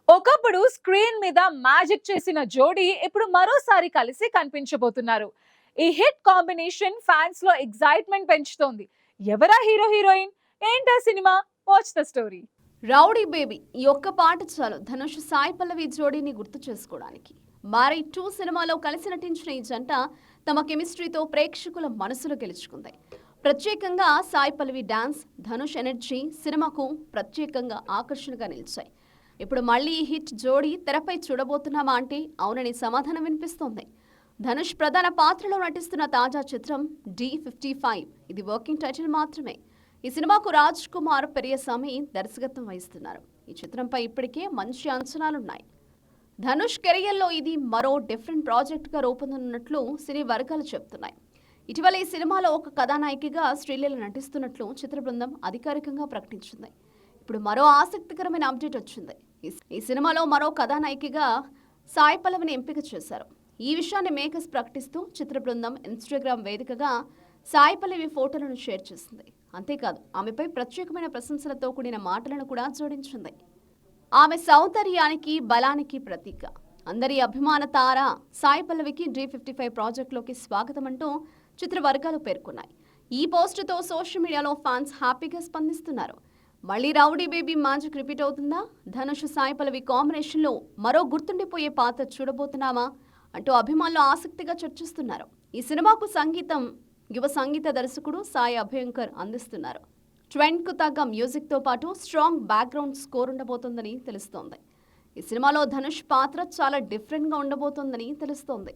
ఒకప్పుడు స్క్రీన్ మీద మ్యాజిక్ చేసిన జోడీ ఇప్పుడు మరోసారి కలిసి కనిపించబోతున్నారు. ఈ హిట్ కాంబినేషన్ ఫ్యాన్స్ లో ఎక్సైట్మెంట్ పెంచుతోంది. ఎవరా హీరో హీరోయిన్, ఏంటా cinema? Watch the story. Rowdy baby ఈ ఒక్క పాట చాలు ధనుష్ సాయి పల్లవి జోడీని గుర్తు చేసుకోవడానికి. మారీ 2 సినిమాలో కలిసి నటించిన ఈ జంట తమ కెమిస్ట్రీతో ప్రేక్షకుల మనసులు గెలుచుకుంది. ప్రత్యేకంగా సాయి పల్లవి డాన్స్, ధనుష్ ఎనర్జీ సినిమాకు ప్రత్యేకంగా ఆకర్షణగా నిలిచాయి. ఇప్పుడు మళ్ళీ ఈ హిట్ జోడీ తెరపై చూడబోతున్నామా అంటే అవునని సమాధానం వినిపిస్తోంది. ధనుష్ ప్రధాన పాత్రలో నటిస్తున్న తాజా చిత్రం D55. ఇది వర్కింగ్ టైటిల్ మాత్రమే. ఈ సినిమాకు రాజ్ కుమార్ పెరియస్వామి దర్శకత్వం వహిస్తున్నారు. ఈ చిత్రంపై ఇప్పటికే మంచి అంచనాలున్నాయి. ధనుష్ కెరియర్లో ఇది మరో డిఫరెంట్ ప్రాజెక్ట్గా రూపొందనున్నట్లు సినీ వర్గాలు చెబుతున్నాయి. ఇటీవల ఈ సినిమాలో ఒక కథానాయికగా శ్రీలీల నటిస్తున్నట్లు చిత్ర బృందం అధికారికంగా ప్రకటించింది. ఇప్పుడు మరో ఆసక్తికరమైన అప్డేట్ వచ్చింది. ఈ సినిమాలో మరో కథానాయికగా సాయి పల్లవిని ఎంపిక చేశారు. ఈ విషయాన్ని మేకర్స్ ప్రకటిస్తూ చిత్ర బృందం ఇన్స్టాగ్రామ్ వేదికగా సాయి పల్లవి ఫోటోలను షేర్ చేసింది. అంతేకాదు ఆమెపై ప్రత్యేకమైన ప్రశంసలతో కూడిన మాటలను కూడా జోడించింది. ఆమె సౌందర్యానికి, బలానికి ప్రతీక. అందరి అభిమాన తార సాయి పల్లవికి D55 ప్రాజెక్టులోకి స్వాగతం అంటూ చిత్ర వర్గాలు పేర్కొన్నాయి. ఈ పోస్టుతో సోషల్ మీడియాలో ఫ్యాన్స్ హ్యాపీగా స్పందిస్తున్నారు. మళ్ళీ రౌడీ బేబీ మ్యాజిక్ రిపీట్ అవుతుందా? ధనుష్ సాయి పల్లవి కాంబినేషన్లో మరో గుర్తుండిపోయే పాత్ర చూడబోతున్నామా అంటూ అభిమానులు ఆసక్తిగా చర్చిస్తున్నారు. ఈ సినిమాకు సంగీతం యువ సంగీత దర్శకుడు సాయి అభయంకర్ అందిస్తున్నారు. ట్రెండ్కు తగ్గ మ్యూజిక్తో పాటు స్ట్రాంగ్ బ్యాక్గ్రౌండ్ స్కోర్ ఉండబోతోందని తెలుస్తోంది. ఈ సినిమాలో ధనుష్ పాత్ర చాలా డిఫరెంట్గా ఉండబోతోందని తెలుస్తోంది.